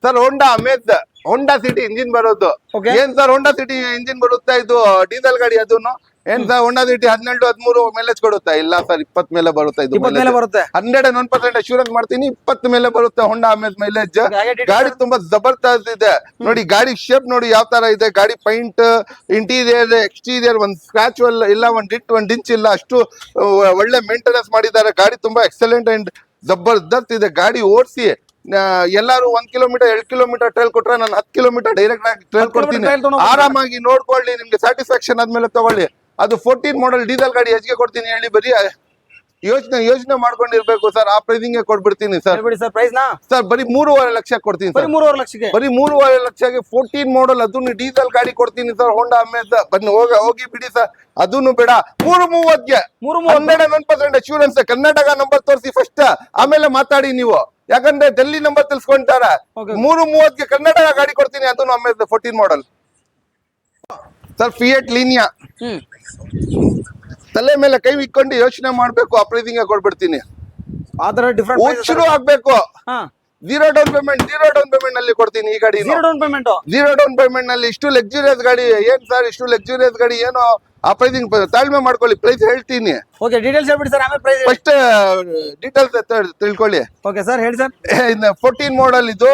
Sir Honda Amaze, Honda City engine ಬರೋದು. Okay. ಏನ್ ಸರ್ ಹೋಂಡಾ ಸಿಟಿ ಇಂಜಿನ್ ಬರುತ್ತಾ? ಇದು ಡೀಸೆಲ್ ಗಾಡಿ. ಅದನ್ನು ಏನ್ ಸರ್ ಹೋಂಡಾ ಸಿಟಿ 12-13 ಮೈಲೇಜ್ ಕೊಡುತ್ತಾ? ಇಲ್ಲ ಸರ್, 20 ಮೇಲೆ ಬರುತ್ತೆ. ಇದು 20 ಮೇಲೆ ಬರುತ್ತೆ. 101% ಅಶ್ಯೂರೆನ್ಸ್ ಮಾಡ್ತೀನಿ, 20 ಮೇಲೆ ಬರುತ್ತೆ ಹೋಂಡಾ ಅಮೇಜ್ ಮೈಲೇಜ್. ಹಾಗೆ details- ಗಾಡಿ ತುಂಬಾ ಜಬರ್ದಸ್ತ್ ಇದೆ ನೋಡಿ. ಗಾಡಿ ಶೇಪ್ ನೋಡಿ ಯಾವ ತರ ಇದೆ. ಗಾಡಿ ಪೈಂಟ್, ಇಂಟೀರಿಯರ್, ಎಕ್ಸ್ಟೀರಿಯರ್ ಒಂದ್ ಸ್ಕ್ರಾಚ್ ಇಲ್ಲ, ಒಂದ್ ಇಂಚ್ ಇಲ್ಲ. ಅಷ್ಟು ಒಳ್ಳೆ ಮೇಂಟೆನೆನ್ಸ್ ಮಾಡಿದ್ದಾರೆ. ಗಾಡಿ ತುಂಬಾ ಎಕ್ಸಲೆಂಟ್ ಅಂಡ್ ಜಬರ್ದಸ್ತ್ ಇದೆ. ಗಾಡಿ ಓಡಿಸಿ ಎಲ್ಲಾರು 1 ಕಿಲೋಮೀಟರ್ 2 ಕಿಲೋಮೀಟರ್ ಟ್ರೈಲ್ ಕೊಟ್ರೆ ನಾನು 10 ಕಿಲೋಮೀಟರ್ ಡೈರೆಕ್ಟ್ ಆಗಿ ಟ್ರೈಲ್ ಕೊಡ್ತೀನಿ. trail ತಗೊಂಡು ಹೋಗ್ಬೋದು. ಆರಾಮಾಗಿ ನೋಡ್ಕೊಳ್ಳಿ, ನಿಮ್ಗೆ ಸ್ಯಾಟಿಸ್ಫ್ಯಾಕ್ಷನ್ ಆದ್ಮೇಲೆ ತಗೊಳ್ಳಿ. ಅದು 14 ಮಾಡಲ್ ಡೀಸೆಲ್ ಗಾಡಿ ಹೆಚ್ಚಿಗೆ ಕೊಡ್ತೀನಿ ಹೇಳಿ. ಬರೀ ಯೋಚನೆ ಮಾಡ್ಕೊಂಡಿರ್ಬೇಕು ಸರ್. ಆ ಪ್ರೈಸಿಂಗ್ ಕೊಟ್ಬಿಡ್ತೀನಿ ಸರ್. ಹೇಳ್ಬಿಡಿ ಸರ್ ಪ್ರೈಸ್ ನ. ಸರ್ ಬರೀ 3.5 ಲಕ್ಷ ಕೊಡ್ತೀನಿ ಬರೀ ಸರ್. 3.5 ಲಕ್ಷಕ್ಕೆ ಬರೀ 3.5 ಲಕ್ಷಕ್ಕೆ 14 ಮಾಡಲ್ ಅದನ್ನು ಡೀಸೆಲ್ ಗಾಡಿ ಕೊಡ್ತೀನಿ ಸರ್. ಹೋಂಡಾ ಅಮೇಜ್ ಬನ್ನಿ ಹೋಗಿ ಬಿಡಿ ಸರ್. ಅದನ್ನು ಬೇಡ, 330ಗೆ 101% ಅಶ್ಯೂರೆನ್ಸ್. ಕರ್ನಾಟಕ ನಂಬರ್ ತೋರಿಸಿ ಫಸ್ಟ್, ಆಮೇಲೆ ಮಾತಾಡಿ ನೀವು. ಯಾಕಂದ್ರೆ ಡೆಲ್ಲಿ ನಂಬರ್ ತಿಳ್ಸ್ಕೊಂತಾರೆ. Okay. 330ಗೆ ಕರ್ನಾಟಕ ಗಾಡಿ ಕೊಡ್ತೀನಿ. ಅದನ್ನು Amaze 14 model sir. Fiat Linea ತಲೆ ಮೇಲೆ ಕೈ ಇಟ್ಕೊಂಡು ಯೋಚನೆ ಮಾಡ್ಬೇಕು. ಆ ಪ್ರೈಸಿಂಗ್ ಕೊಡ್ಬಿಡ್ತೀನಿ. ಆದ್ರೆ ಡಿಫರೆಂಟ್ ಶುರು ಆಗ್ಬೇಕು. ಹಾ, ಝೀರೋ ಡೌನ್ ಪೇಮೆಂಟ್ ನಲ್ಲಿ ಕೊಡ್ತೀನಿ ಈ ಗಾಡಿ. 0 down payment. Zero down payment ನಲ್ಲಿ ಇಷ್ಟು ಲಕ್ಸುರಿಯಸ್ ಗಾಡಿ. ಏನ್ ಸರ್ ಇಷ್ಟು ಲಕ್ಸುರಿಯಸ್ ಗಾಡಿ? ಏನೋ ಆ ಪ್ರೈಸಿಂಗ್ ತಾಳ್ಮೆ ಮಾಡ್ಕೊಳ್ಳಿ. ಪ್ರೈಸ್ ಹೇಳ್ತೀನಿ. ಓಕೆ, ಡೀಟೇಲ್ಸ್ ಹೇಳ್ಬಿಡಿ ಸರ್, ಆಮೇಲೆ ಪ್ರೈಸ್. ಫಸ್ಟ್ ಡೀಟೇಲ್ಸ್ ತಿಳ್ಕೊಳ್ಳಿ. ಓಕೆ ಸರ್, ಹೇಳಿ ಸರ್. 14 ಮಾಡಲ್ ಇದು.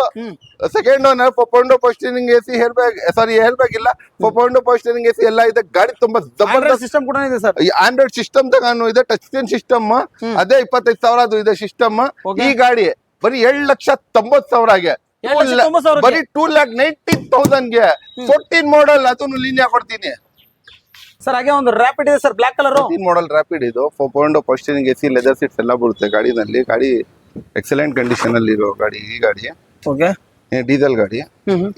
Second owner, power steering AC, air bag ಇಲ್ಲ, ಪವರ್ ಸ್ಟೀರಿಂಗ್ AC ಎಲ್ಲ ಇದೆ. ಗಾಡಿ ತುಂಬಾ ಜಬರ್ದಸ್ತ್ ಸಿಸ್ಟಮ್ ಕೂಡ ಇದೆ ಸರ್. ಆಂಡ್ರಾಯ್ಡ್ ಸಿಸ್ಟಮ್ ತಗಾನು ಇದೆ. Touch screen system. ಅದೇ 25,000 ಅದು ಇದೆ ಸಿಸ್ಟಮ್. Okay. ಈ ಗಾಡಿ ಬರೀ 7,90,000ಗೆ, 7,90,000 ಬರೀ 2,90,000ಗೆ 14 ಮಾಡಲ್ ಅದನ್ನು ಲೀನಿಯಾ ಕೊಡ್ತೀನಿ ಸರ್. ಹಾಗೆ ಒಂದು ರ್ಯಾಪಿಡ್ ಇದೆ ಸರ್, ಬ್ಲಾಕ್ ಕಲರ್. 14 ಮಾಡಲ್ ರ್ಯಾಪಿಡ್ ಇದು. 4.0 ಸ್ಟೀರಿಂಗ್ AC, ಲೆದರ್ ಸೀಟ್ಸ್ ಎಲ್ಲ ಬರುತ್ತೆ ಗಾಡಿನಲ್ಲಿ. ಗಾಡಿ ಎಕ್ಸಲೆಂಟ್ ಕಂಡೀಷನ್ ಅಲ್ಲಿ ಇರೋ ಗಾಡಿ ಈ ಗಾಡಿ. ಓಕೆ, ಡೀಸೆಲ್ ಗಾಡಿ.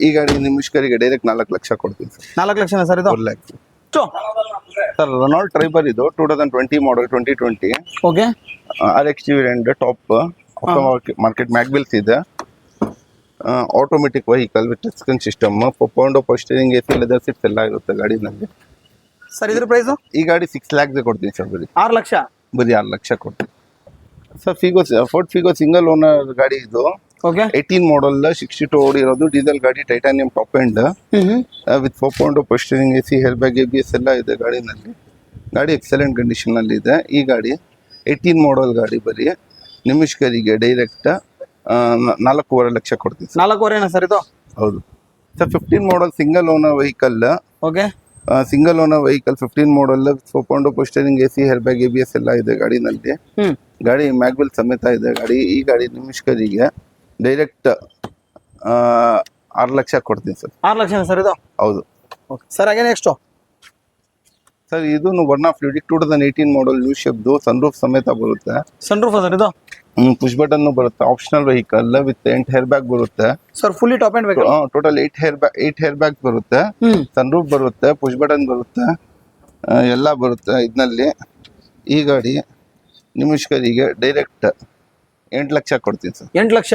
ಈ ಗಾಡಿ ನಿಮಿಷ್ಕರಿಗೆ ಡೈರೆಕ್ಟ್ 4 ಲಕ್ಷ ಕೊಡ್ತೀನಿ ಸರ್. 4 ಲಕ್ಷ ಸರ್ ಇದು. 4 ಲ್ಯಾಕ್ಸ್ ಸರ್. ರೆನಾಲ್ಡ್ ಟ್ರೈಬರ್ ಇದು 2020 model, 2020. Okay, RX dividend top market mag wheels ಇದೆ. Automatic vehicle with touch screen system, 4.0 steering AC, leather seats ಎಲ್ಲ ಇರುತ್ತೆ ಗಾಡಿನಲ್ಲಿ. ಸರ್ ಇದ್ರ ಪ್ರೈಸ್ ಈ ಗಾಡಿ 6 ಲ್ಯಾಕ್ಸ್ ಕೊಡ್ತೀನಿ ಸರ್. ಬರೀ 6 ಲಕ್ಷ. ಬರೀ 6 ಲಕ್ಷ ಕೊಡ್ತೀನಿ sir. Ford Figo single owner ಗಾಡಿ ಇದು. ಓಕೆ, 18 ಮಾಡಲ್ 62 ಓಡಿರೋದು ಡೀಸೆಲ್ ಗಾಡಿ. Titanium top end with 4.0 steering AC, airbag, ABS ಎಲ್ಲ ಇದೆ ಗಾಡಿನಲ್ಲಿ. ಗಾಡಿ ಎಕ್ಸಲೆಂಟ್ ಕಂಡೀಷನ್ ಅಲ್ಲಿ ಇದೆ. ಈ ಗಾಡಿ 18 ಮಾಡಲ್ ಗಾಡಿ. ಬರೀ ನಿಮಿಷ್ಕರಿಗೆ ಡೈರೆಕ್ಟ್ 4.5 ಲಕ್ಷ ಕೊಡ್ತೀನಿ ಸರ್. 4.5 ಸರ್ ಇದು. ಹೌದು sir. 15 model single owner vehicle. Okay, single owner vehicle 15 ಮಾಡಲ್ 4.0 steering AC, airbag, ABS ಎಲ್ಲ ಇದೆ ಗಾಡಿನಲ್ಲಿ. ಗಾಡಿ ಮ್ಯಾಗ್ವೆಲ್ ಸಮೇತ ಇದೆ ಗಾಡಿ. ಈ ಗಾಡಿ ನಿಮಿಷ್ಕರಿಗೆ ಡೈರೆಕ್ಟ್ 6 ಲಕ್ಷ ಕೊಡ್ತೀನಿ ಸರ್. 6 ಲಕ್ಷ ಸರ್ ಇದು. ಹೌದು ಓಕೆ ಸರ್. ಹಾಗೆ ನೆಕ್ಸ್ಟ್ ಸರ್, ಇದು ಒನ್ ಆಫ್ ಲಿಡಿಕ್ 2018 ಮಾಡಲ್ ನ್ಯೂ ಶೇಪ್ದು. ಸನ್ರೂಫ್ ಸಮೇತ ಬರುತ್ತೆ. ಸನ್ರೂಫ್ ಸರ್ ಇದು. ಪುಷ್ ಬಟನ್ ಬರುತ್ತೆ. Optional vehicle with 8 airbag ಬರುತ್ತೆ ಸರ್. Fully top end vehicle. Total 8 airbag ಬರುತ್ತೆ. ಸನ್ರೂಫ್ ಬರುತ್ತೆ, ಪುಷ್ ಬಟನ್ ಬರುತ್ತೆ, ಎಲ್ಲ ಬರುತ್ತೆ ಇದರಲ್ಲಿ. ಈ ಗಾಡಿ ನಿಮಿಷ್ಕರಿಗೆ ಡೈರೆಕ್ಟ್ 8 ಲಕ್ಷ ಕೊಡ್ತೀನಿ ಸರ್. 8 ಲಕ್ಷ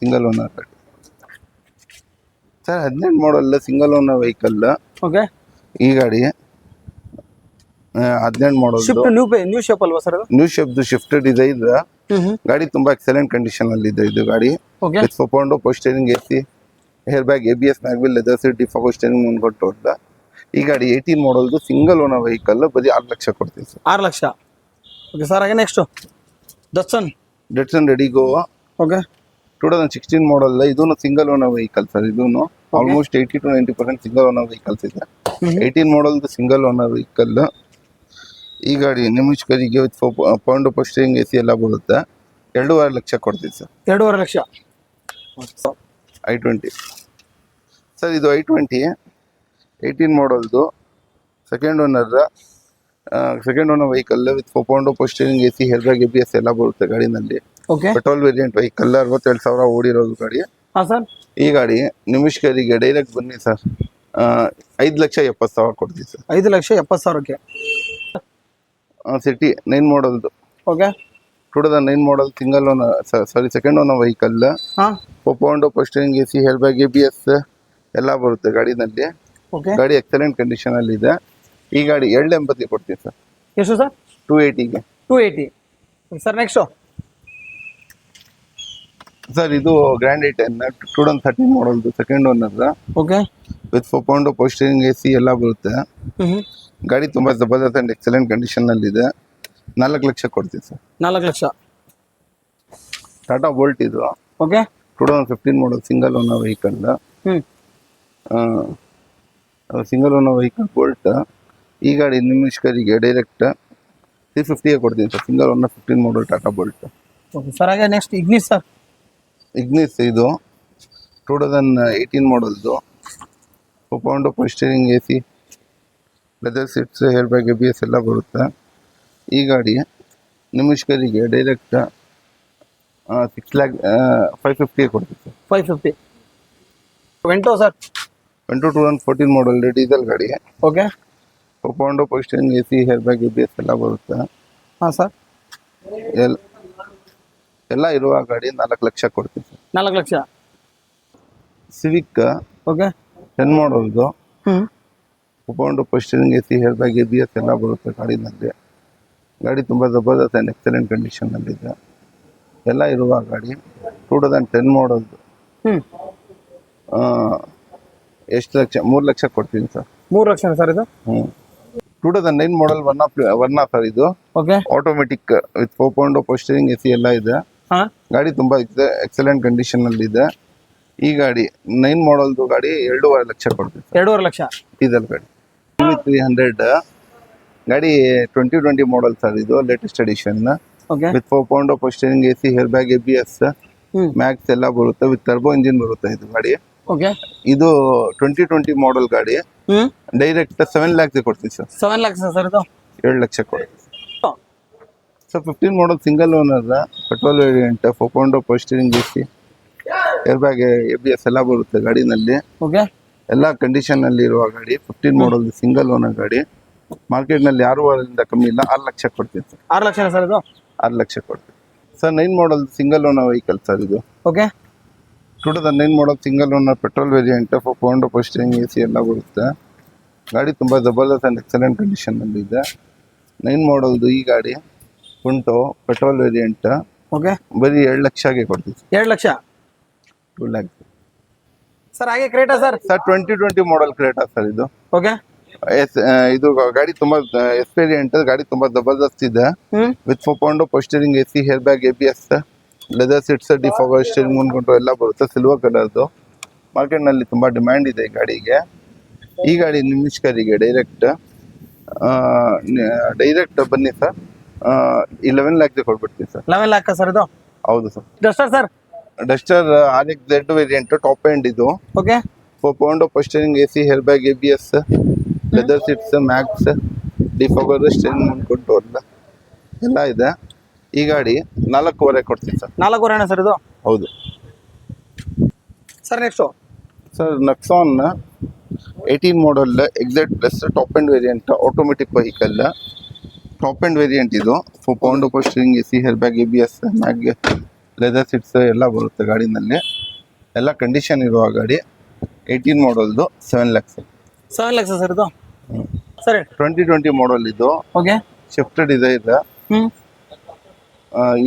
ಸಿಂಗಲ್ ಓನರ್ ಗಾಡಿ sir. 18 model single owner vehicle. Okay, ಈ ಗಾಡಿ 18 ಮಾಡಲ್ ಶಿಫ್ಟ್ ನ್ಯೂ ಶೇಪ್ ಅಲ್ವಾ ಸರ್ ಇದು? ನ್ಯೂ ಶೇಪ್ ಶಿಫ್ಟ್ ಡಿಸೈರ್ ಗಾಡಿ ತುಂಬಾ ಎಕ್ಸಲೆಂಟ್ ಕಂಡೀಷನ್ ಅಲ್ಲಿ ಇದೆ ಇದು ಗಾಡಿ. Okay with four power steering AC, hair bag, ABS, mag wheel, leather seat, defogger steering ಮುಂದ್ಕೊಟ್ಟು. ಈ ಗಾಡಿ 18 ಮಾಡಲ್ದು ಸಿಂಗಲ್ ಓನರ್ ವೆಹಿಕಲ್, ಬರೀ 6 ಲಕ್ಷ ಕೊಡ್ತೀವಿ ಸರ್. 6 ಲಕ್ಷ. ಓಕೆ ಸರ್, ಹಾಗೆ ನೆಕ್ಸ್ಟ್ ದಟ್ಸನ್. ಡೆಟ್ಸನ್ ರೆಡಿಗೋ ಓಕೆ 2016 ಮಾಡಲ್, ಇದೂನು ಸಿಂಗಲ್ ಓನರ್ ವೆಹಿಕಲ್ ಸರ್. ಇದೂನು almost 80 to 90% single owner vehicles ಇದೆ. 18 ಮಾಡಲ್ದು single owner vehicle. ಈ ಗಾಡಿ ನಿಮಿಷ್ಕರಿಗೆ ವಿತ್ 4 ಪೋಸ್ಟರಿಂಗ್ ಎಸಿ ಎಲ್ಲ ಬರುತ್ತೆ. 2.5 ಲಕ್ಷ ಕೊಡ್ತೀವಿ ಸರ್. 2.5 ಲಕ್ಷ. i20 ಸರ್, ಇದು i20 18 ಮಾಡಲ್ದು second owner vehicle with 4 power steering AC, hair bag, ABS ಎಲ್ಲ ಬರುತ್ತೆ ಗಾಡಿನಲ್ಲಿ. ಓಕೆ ಪೆಟ್ರೋಲ್ ವೇರಿಯಂಟ್ ವೆಹಿಕಲ್, 62,000 ಓಡಿರೋದು ಗಾಡಿ. ಹಾಂ ಸರ್. ಈ ಗಾಡಿ ನಿಮಿಷ್ಕರಿಗೆ ಡೈರೆಕ್ಟ್ ಬನ್ನಿ ಸರ್, 5,70,000 ಕೊಡ್ತೀವಿ ಸರ್. 5,70,000ಕ್ಕೆ. ಸಿಟಿ 9 ಮಾಡಲ್ದು okay 2009 model single owner, sorry second owner vehicle. ಹಾಂ 4 power steering AC, hair bag, ABS ಎಲ್ಲ ಬರುತ್ತೆ ಗಾಡಿನಲ್ಲಿ. ಓಕೆ ಗಾಡಿ ಎಕ್ಸಲೆಂಟ್ ಕಂಡೀಷನ್ ಅಲ್ಲಿ ಇದೆ. ಈ ಗಾಡಿ 280 ಕೊಡ್ತೀವಿ ಸರ್. ಎಷ್ಟು ಸರ್? 280ಗೆ. 280. ಸರ್ ನೆಕ್ಸ್ಟು ಸರ್, ಇದು ಗ್ರ್ಯಾಂಡ್ ಐಟನ್ 2013 ಮಾಡಲ್ದು second owner okay with 4 power steering AC ಎಲ್ಲ ಬರುತ್ತೆ. ಗಾಡಿ ತುಂಬಾ ಜಬರ್ದಸ್ತ್ ಅಂಡ್ ಎಕ್ಸಲೆಂಟ್ ಕಂಡೀಷನ್ ಅಲ್ಲಿ ಇದೆ. 4 ಲಕ್ಷ ಕೊಡ್ತೀವಿ ಸರ್. 4 ಲಕ್ಷ. ಟಾಟಾ ಬೋಲ್ಟ್ ಇದು okay 2015 model single owner vehicle. Single owner vehicle Bolt. ಈ ಗಾಡಿ ನಿಮಿಷ್ಕರಿಗೆ ಡೈರೆಕ್ಟ್ 350ಗೆ ಕೊಡ್ತೀನಿ sir. Single owner 15 model Tata Bolt. Okay sir, ಹಾಗೆ ನೆಕ್ಸ್ಟ್ ಇಗ್ನಿಸ್ ಸರ್. ಇಗ್ನಿಸ್ ಇದು 2018 ಮಾಡಲ್ದು 4 power steering AC, leather seats, air bag, ABS ಎಲ್ಲ ಬರುತ್ತೆ. ಈ ಗಾಡಿ ನಿಮಿಷ್ಕರಿಗೆ ಡೈರೆಕ್ಟ್ 550ಗೆ ಕೊಡ್ತೀವಿ sir. 550. Vento sir. Vento 2014 model diesel ಗಾಡಿ. Okay 4 power steering AC, hair bag, ABS ಎಲ್ಲ ಬರುತ್ತೆ. ಹಾಂ ಸರ್. ಎಲ್ಲ ಇರುವ ಗಾಡಿ 4 ಲಕ್ಷ ಕೊಡ್ತೀವಿ ಸರ್. 4 ಲಕ್ಷ. ಸಿವಿಕ್ ಓಕೆ 10 ಮಾಡಲ್ದು 4 power steering AC, hair bag, ABS ಎಲ್ಲ ಬರುತ್ತೆ ಗಾಡಿನಲ್ಲಿ. ಗಾಡಿ ತುಂಬ ಜಬರ್ದಸ್ತ್ ಆ್ಯಂಡ್ ಎಕ್ಸಲೆಂಟ್ ಕಂಡೀಷನಲ್ಲಿದೆ. ಎಲ್ಲ ಇರುವ ಗಾಡಿ 2010 ಮಾಡಲ್ದು. ಎಷ್ಟು ಲಕ್ಷ? 3 ಲಕ್ಷ ಕೊಡ್ತೀನಿ ಸರ್. 3 ಲಕ್ಷ ಸರ್ ಇದು? 2009 ಮಾಡಲ್ ವರ್ನಾ ಸರ್ ಇದು. Okay automatic with 4 power steering AC ಎಲ್ಲ ಇದೆ. ಹಾಂ ಗಾಡಿ ತುಂಬ ಎಕ್ಸಲೆಂಟ್ ಕಂಡೀಷನ್ ಅಲ್ಲಿ ಇದೆ. ಈ ಗಾಡಿ 9 ಮಾಡಲ್ದು ಗಾಡಿ 2.5 ಲಕ್ಷ ಕೊಡ್ತೀವಿ ಸರ್. 2.5 ಲಕ್ಷ. ಡೀಸೆಲ್ ಗಾಡಿ 300 ಗಾಡಿ 2020 ಮಾಡಲ್ ಸರ್. ಇದು latest edition okay with 4 power steering AC, hair bag, ABS, mags ಎಲ್ಲ ಬರುತ್ತೆ. ವಿತ್ ಟರ್ಬೋ ಇಂಜಿನ್ ಬರುತ್ತೆ ಇದು ಗಾಡಿ. ಓಕೆ ಇದು 2020 ಮಾಡಲ್ ಗಾಡಿ. ಡೈರೆಕ್ಟ್ 7 ಲ್ಯಾಕ್ಸ್ ಕೊಡ್ತೀವಿ ಸರ್. 7 ಲಕ್ಷ ಸರ್ ಇದು? 7 ಲಕ್ಷ ಕೊಡ್ತೀವಿ sir. 15 model single owner, petrol variant, 4 power steering AC, hair bag, ABS ಎಲ್ಲ ಬರುತ್ತೆ ಗಾಡಿನಲ್ಲಿ. ಓಕೆ ಎಲ್ಲ ಕಂಡೀಷನ್ ಅಲ್ಲಿ ಇರುವ ಗಾಡಿ. 15 ಮಾಡಲ್ ಸಿಂಗಲ್ ಓನರ್ ಗಾಡಿ. ಮಾರ್ಕೆಟ್ ನಲ್ಲಿ ಯಾರು ಅದರಿಂದ ಕಮ್ಮಿ ಇಲ್ಲ. 6 ಲಕ್ಷ ಕೊಡ್ತೀವಿ ಸರ್. 6 ಲಕ್ಷ ಸರ್ ಇದು? 6 ಲಕ್ಷ ಕೊಡ್ತೀವಿ sir. 9 model single owner vehicle sir ಇದು. Okay 2009 model single owner, petrol variant, 4 power steering AC ಎಲ್ಲ ಬರುತ್ತೆ. ಗಾಡಿ ತುಂಬ ಜಬರ್ದಸ್ತ್ ಆ್ಯಂಡ್ ಎಕ್ಸಲೆಂಟ್ ಕಂಡೀಷನ್ ಅಲ್ಲಿ ಇದೆ. 9 ಮಾಡಲ್ದು ಈ ಗಾಡಿ ಉಂಟು, ಪೆಟ್ರೋಲ್ ವೇರಿಯಂಟ್. ಓಕೆ ಬರೀ 2 ಲಕ್ಷಗೆ ಕೊಡ್ತೀವಿ ಸರ್. 2 ಲಕ್ಷ. 2 ಲ್ಯಾಕ್ಸ್ ಸರ್. ಹಾಗೆ Creta sir? Sir 2020 model Creta sir ಇದು. ಓಕೆ ಇದು ಗಾಡಿ ತುಂಬಾ ಎಕ್ಸ್ಪೀರಿಯಂಟ್ ಗಾಡಿ, ತುಂಬಾ ಜಬರ್ದಸ್ತ್ ಇದೆ. With 4 power steering AC, hair bag, ABS, leather seats, defogger steering ಮುಂದ್ಕೊಂಡು ಎಲ್ಲ ಬರುತ್ತೆ. ಸಿಲ್ವರ್ ಕಲರ್ದು. ಮಾರ್ಕೆಟ್ ನಲ್ಲಿ ತುಂಬಾ ಡಿಮ್ಯಾಂಡ್ ಇದೆ ಈ ಗಾಡಿಗೆ. ಈ ಗಾಡಿ ನಿಮಿಷ್ಕರಿಗೆ ಡೈರೆಕ್ಟ್ ಬನ್ನಿ ಸರ್, 11 ಲ್ಯಾಕ್ಸ್ ಕೊಟ್ಬಿಡ್ತೀವಿ ಸರ್. 11 ಲ್ಯಾಕ್ ಸರ್ ಇದು? ಹೌದು sir. Duster sir? Duster RX-Z variant, top end ಇದು. Okay 4 power steering AC, hair bag, ABS, leather seats, mags, defogger steering ಮುಂದ್ಕೊಂಡು ಎಲ್ಲ ಇದೆ. ಈ ಗಾಡಿ 4.5 ಕೊಡ್ತೀವಿ ಸರ್. 4.5 ಸರ್ ಇದು? ಹೌದು sir. Next sir, Nexon 18 model exact plus, top end variant, automatic vehicle. Top end variant ಇದು. 4 power steering AC, hair bag, ABS, mag, leather seats ಎಲ್ಲ ಬರುತ್ತೆ ಗಾಡಿನಲ್ಲಿ. ಎಲ್ಲ ಕಂಡೀಷನ್ ಇರುವ ಗಾಡಿ. 18 ಮಾಡಲ್ದು 7 ಲಕ್ಷ. 7 ಲಕ್ಷ ಸರ್ ಇದು? ಸರಿ. 2020 ಮಾಡಲ್ ಇದು. ಓಕೆ ಶಿಫ್ಟೆಡ್ ಇದೆ.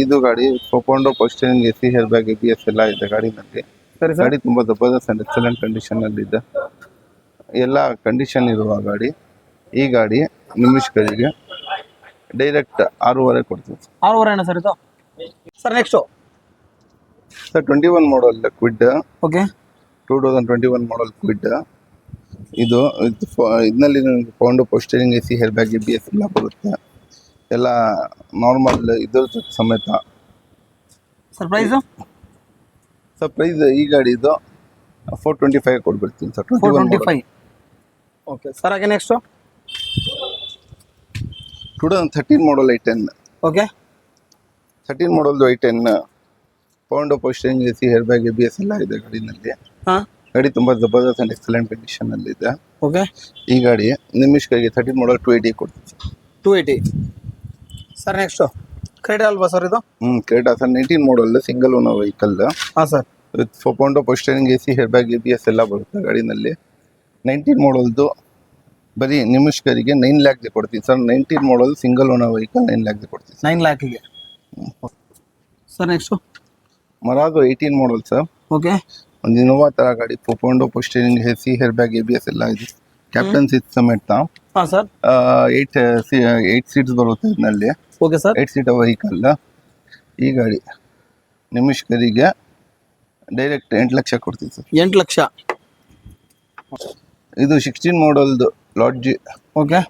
ಇದು ಗಾಡಿ ಫೋಂಡೋ power steering A C air bag ABS ಎಲ್ಲ ಇದೆ ಗಾಡಿನಲ್ಲಿ. ಸರಿ ಸರ್. ಗಾಡಿ ತುಂಬಾ ಜಬರ್ದಸ್ತ್ ಅಂಡ್ ಎಕ್ಸಲೆಂಟ್ ಕಂಡೀಷನ್ ಅಲ್ಲಿ ಇದೆ. ಎಲ್ಲ ಕಂಡೀಷನ್ ಇರುವ ಗಾಡಿ. ಈ ಗಾಡಿ ನಿಮಿಷ್ಕರಿಗೆ ಡೈರೆಕ್ಟ್ 6,500 ಕೊಡ್ತೀವಿ. 6,500 ಸರ್ ಇದು. Sir next. Sir 21 model Kwid, okay 2021 model Kwid. ಇದು ಇದರಲ್ಲಿ ಫೋಂಡೋ power steering A C air bag ABS ಎಲ್ಲ ಬರುತ್ತೆ. ಎಲ್ಲ ನಾರ್ಮಲ್ ಇದ್ರ ಸಮೇತ. Sir price? ಸರ್ ಪ್ರೈಸ್ ಈ ಗಾಡಿದು 425 ಕೊಟ್ಬಿಡ್ತೀನಿ ಸರ್. 425. Okay sir. ಹಾಗೆ ನೆಕ್ಸ್ಟು. 2013 model I10. ಓಕೆ 13 ಮಾಡಲ್ದು I10 ಫೋಂಡೋ power steering A C air bag ABS ಎಲ್ಲ ಇದೆ ಗಾಡಿನಲ್ಲಿ. ಹಾಂ ಗಾಡಿ ತುಂಬಾ ಜಬರ್ದಸ್ತ್ ಅಂಡ್ ಎಕ್ಸಲೆಂಟ್ ಕಂಡೀಷನ್ ಅಲ್ಲಿ ಇದೆ. ಓಕೆ. ಈ ಗಾಡಿ ನಿಮಿಷ್ಕರಿಗೆ 13 ಮಾಡಲ್ 280 ಕೊಡ್ತೀವಿ. 280. Sir next. ಕ್ರೆಡಿಟ್ ಅಲ್ವಾ ಸರ್ ಇದು? Creta sir 19 model single owner vehicle ಹಾಂ ಸರ್. ವಿತ್ ಫೋಂಡೋ power steering A C air bag ABS ಎಲ್ಲ ಬರುತ್ತೆ ಗಾಡಿನಲ್ಲಿ. 19 ಮಾಡಲ್ದು ಬರೀ ನಿಮಿಷ್ಕರಿಗೆ 9 ಲ್ಯಾಕ್ಗೆ ಕೊಡ್ತೀನಿ sir. 19 model single owner vehicle 9 ಲ್ಯಾಕ್ಗೆ ಕೊಡ್ತೀನಿ 9 ಲ್ಯಾಕಿಗೆ. Sir next. ಮರಾದು 18 ಮಾಡಲ್ ಸರ್. ಓಕೆ ಒಂದು ಇನೋವಾ ತರ ಗಾಡಿ ಫೋಂಡೋ power steering A C air bag ABS ಎಲ್ಲ ಇದೆ. ಕ್ಯಾಪ್ಟನ್ ಸೀಟ್ ಸಮೇತ ಹಾಂ ಸರ್. 8 ಸೀಟ್ಸ್ ಬರುತ್ತೆ ಇದರಲ್ಲಿ. Okay sir. 8 seater vehicle. ಈ ಗಾಡಿ ನಿಮಿಷ್ಕರಿಗೆ ಡೈರೆಕ್ಟ್ 8 ಲಕ್ಷ ಕೊಡ್ತೀವಿ ಸರ್. 8 ಲಕ್ಷ. ಇದು 16 ಮಾಡಲ್ದು ಲಾಡ್ಜಿ. ಓಕೆ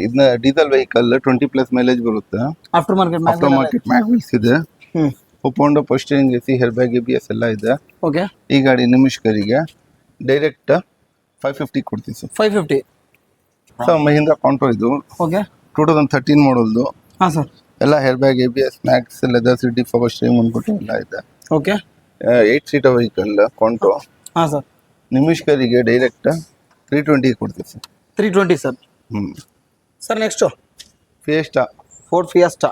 ಇದನ್ನ ಡೀಸೆಲ್ ವೆಹಿಕಲ್ 20+ ಮೈಲೇಜ್ ಬರುತ್ತೆ. After market after market mag wheels ಇದೆ. ಹ್ಞೂ ಫೋಂಡೋ power steering A C air bag ABS ಎಲ್ಲ ಇದೆ. ಓಕೆ. ಈ ಗಾಡಿ ನಿಮಿಷ್ಕರಿಗೆ ಡೈರೆಕ್ಟ್ 550 ಕೊಡ್ತೀವಿ ಸರ್. 550. ಸರ್ ಮಹೀಂದ್ರ ಕಾಂಟ್ರೋ ಇದು ಓಕೆ 2013 ಮಾಡಲ್ದು. ಹಾಂ ಸರ್. ಎಲ್ಲ air bag ABS mags leather seats power steering ಅಂದ್ಬಿಟ್ಟು ಎಲ್ಲ ಇದೆ. ಓಕೆ 8 ಸೀಟರ್ ವೆಹಿಕಲ್ ಕಾಂಟ್ರೋ. ಹಾಂ ಸರ್. ನಿಮಿಷ್ಕರಿಗೆ ಡೈರೆಕ್ಟ್ 320 ಕೊಡ್ತೀವಿ sir. 320 sir. Sir next. Fiesta Ford Fiesta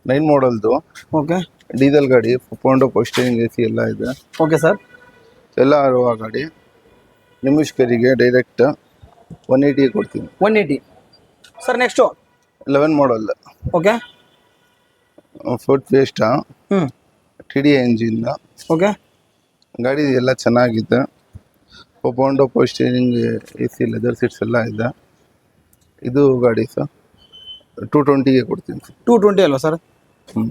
9 ಮಾಡಲ್ದು ಓಕೆ ಡೀಸೆಲ್ ಗಾಡಿ ಫೋಂಡೋ ಪೋಸ್ಟರಿಂಗ್ ಎ ಸಿ ಎಲ್ಲ ಇದೆ. Okay sir. ಎಲ್ಲ ಇರುವ ಗಾಡಿ ನಿಮಿಷ್ಕರಿಗೆ ಡೈರೆಕ್ಟ್ 180 ಕೊಡ್ತೀನಿ. 180. Sir next. 11 model okay Ford Fiesta ಹ್ಞೂ TDI ಎಂಜಿನ್ ಓಕೆ. ಗಾಡಿ ಎಲ್ಲ ಚೆನ್ನಾಗಿದೆ. ಫೋಂಡೋ power steering A C leather seats ಎಲ್ಲ ಇದೆ. ಇದು ಗಾಡಿ ಸರ್ 220ಗೆ ಕೊಡ್ತೀನಿ. 220 ಅಲ್ವಾ ಸರ್? ಹ್ಞೂ